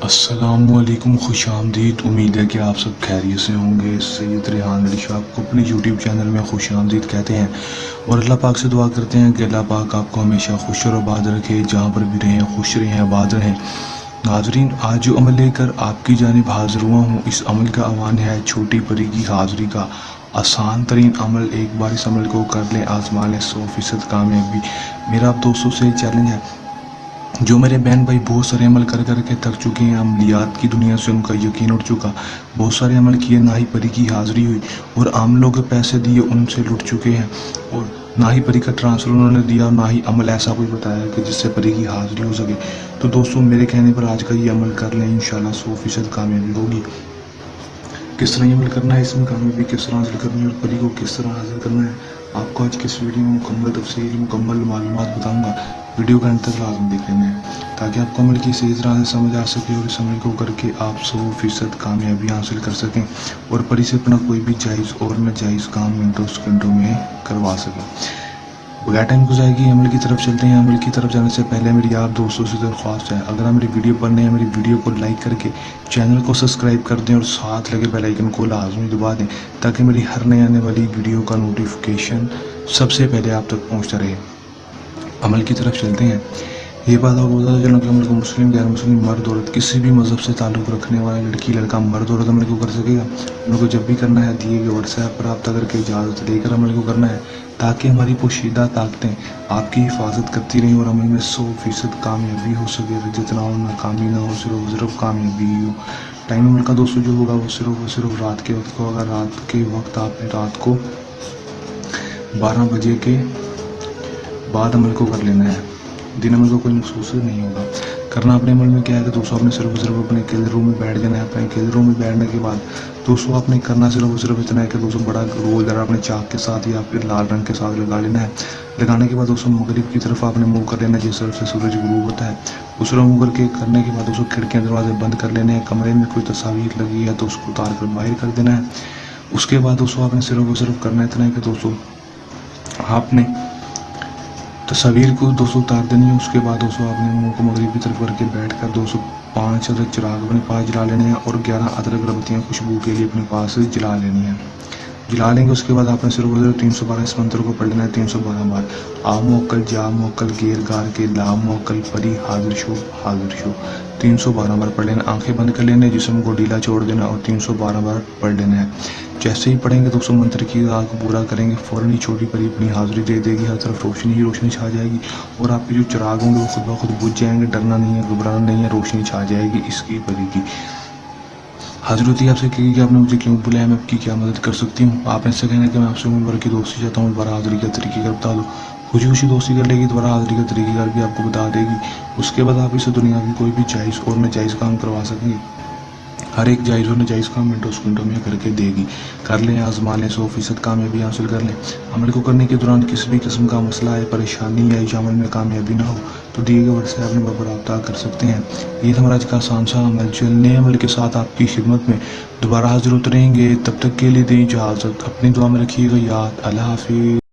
السلام علیکم، خوش آمدید۔ امید ہے کہ آپ سب خیریت سے ہوں گے۔ سید ریحان علی شاہ کو اپنے یوٹیوب چینل میں خوش آمدید کہتے ہیں اور اللہ پاک سے دعا کرتے ہیں کہ اللہ پاک آپ کو ہمیشہ خوش اور آباد رکھے، جہاں پر بھی رہیں خوش رہیں، آباد رہیں۔ ناظرین، آج جو عمل لے کر آپ کی جانب حاضر ہوا ہوں، اس عمل کا عنوان ہے چھوٹی پری کی حاضری کا آسان ترین عمل۔ ایک بار اس عمل کو کر لیں، آزما لیں، 100% کامیابی۔ میرا آپ دوستوں سے چیلنج ہے، جو میرے بہن بھائی بہت سارے عمل کر کر کے تھک چکے ہیں، عملیات کی دنیا سے ان کا یقین اٹھ چکا، بہت سارے عمل کیے، نہ ہی پری کی حاضری ہوئی، اور عام لوگ پیسے دیے ان سے لٹ چکے ہیں، اور نہ ہی پری کا ٹرانسفر انہوں نے دیا، اور نہ ہی عمل ایسا کوئی بتایا کہ جس سے پری کی حاضری ہو سکے۔ تو دوستوں، میرے کہنے پر آج کا یہ عمل کر لیں، انشاءاللہ 100% کامیابی ہوگی۔ کس طرح یہ عمل کرنا ہے، اس میں کامیابی کس طرح حاصل کرنی ہے، اور پری کو کس طرح حاصل کرنا ہے، آپ کو آج کی اس ویڈیو میں مکمل تفصیل، مکمل معلومات بتاؤں گا۔ ویڈیو کا انت تک لازم دیکھ لینا ہے تاکہ آپ کو عمل کی صحیح طرح سے سمجھ آ سکے، اور اس عمل کو کر کے آپ 100% کامیابی حاصل کر سکیں، اور پری سے اپنا کوئی بھی جائز اور ناجائز کام منٹوں سیکنڈوں میں کروا سکیں۔ بغیر ٹائم گزارے گی عمل کی طرف چلتے ہیں۔ عمل کی طرف جانے سے پہلے میری آپ دوستوں سے درخواست ہے، اگر آپ میری ویڈیو پر نئے ہیں، میری ویڈیو کو لائک کر کے چینل کو سبسکرائب کر دیں، اور ساتھ لگے بیل آئیکن کو لازمی دبا دیں تاکہ میری ہر نئے آنے والی ویڈیو کا نوٹیفیکیشن سب سے پہلے آپ تک پہنچتا رہے۔ عمل کی طرف چلتے ہیں۔ یہ بات آپ کو بتا چلوں کہ عمل کو مسلم، غیر مسلم، مرد عورت، کسی بھی مذہب سے تعلق رکھنے والا لڑکی لڑکا، مرد عورت عمل کو کر سکے گا۔ عمل کو جب بھی کرنا ہے، دیے گئے واٹس ایپ پر رابطہ کر کے اجازت لے کر عمل کو کرنا ہے، تاکہ ہماری پوشیدہ طاقتیں آپ کی حفاظت کرتی رہیں اور عمل میں 100% کامیابی ہو سکے۔ جتنا ہو، ناکامی نہ ہو، صرف کامیابی ہی ہو۔ ٹائم عمل کا دوستوں جو ہوگا وہ صرف رات کے وقت کو ہوگا۔ رات کے وقت آپ نے رات کو 12 بجے کے بعد عمل کو کر لینا ہے، دن عمل کو کوئی مخصوص نہیں ہوگا۔ کرنا اپنے عمل میں کیا ہے کہ دوستوں، آپ نے صرف اپنے اکیلے روم میں بیٹھ جانا ہے۔ اپنے اکیلے روم میں بیٹھنے کے بعد دوستوں آپ نے کرنا صرف اتنا ہے کہ دوستوں بڑا رول در اپنے چاک کے ساتھ یا پھر لال رنگ کے ساتھ لگا لینا ہے۔ لگانے کے بعد دوستوں مغرب کی طرف آپ نے منہ کر لینا ہے، جس طرف سے سورج غروب ہوتا ہے اس طرح منہ کر کے کرنے کے بعد دوستوں کھڑکیاں دروازے بند کر لینے ہیں۔ کمرے میں کوئی تصاویر لگی ہے تو اس کو اتار کر باہر کر دینا ہے۔ اس کے بعد دوستوں آپ نے صرف کرنا اتنا ہے کہ دوستوں آپ نے تصاویر کو دوستوں اتار دینی ہے۔ اس کے بعد دوستوں آپ نے منہ کو مغرب کی طرف کر کے بیٹھ کر دوستوں 5 عدد چراغ اپنے پاس جلا لینے ہیں، اور 11 ادرک اگربتیاں خوشبو کے لیے اپنے پاس جلا لینی ہیں۔ جلا لیں گے، اس کے بعد آپ نے صرف 312 اس منتر کو پڑھ لینا ہے 312 بار۔ آ موکل جا موکل گیر گار کے لا موکل پری حاضر شو حاضر شو، 312 بار پڑھ لینا۔ آنکھیں بند کر لینے، جسم کو ڈھیلا چھوڑ دینا اور 312 بار پڑھ لینا ہے۔ جیسے ہی پڑھیں گے دوستوں منتر کی رات کو پورا کریں گے، فوراً ہی چھوٹی پری اپنی حاضری دے دے گی، ہر طرف روشنی ہی روشنی چھا جائے گی، اور آپ کے جو چراغ ہوں گے وہ خود بخود بجھ جائیں گے۔ ڈرنا نہیں ہے، گھبرانا نہیں ہے، روشنی چھا جائے گی اس کی پری کی۔ حاضر ہوتی ہے آپ سے کہے گی کہ آپ نے مجھے کیوں بلایا، میں آپ کی کیا مدد کر سکتی ہوں۔ آپ نے اس سے کہنا کہ میں آپ سے عمر بھر کی دوستی چاہتا ہوں، دوبارہ حاضری کا طریقہ کار بتا دو۔ خوشی خوشی دوستی کر لے گی، دوبارہ حاضری کا طریقہ کار بھی آپ کو بتا دے گی۔ اس کے بعد آپ اسے دنیا کی کوئی بھی جائز اور ناجائز کام کروا سکیں گے۔ ہر ایک جائز اور ناجائز کام منٹوں سیکنڈوں میں کر کے دے گی۔ کر لیں، آزما لیں، 100% کامیابی حاصل کر لیں۔ عمل کو کرنے کے دوران کسی بھی قسم کا مسئلہ ہے، پریشانی ہے، یا عمل میں کامیابی نہ ہو تو دیے گئے واٹس ایپ نمبر پر رابطہ کر سکتے ہیں۔ یہ تھا ہمارا آج کا آسان سا عمل، جو نئے عمل کے ساتھ آپ کی خدمت میں دوبارہ حاضر اتریں گے۔ تب تک کے لیے دیں اجازت، اپنی دعا میں رکھیے گا یاد۔ اللہ حافظ۔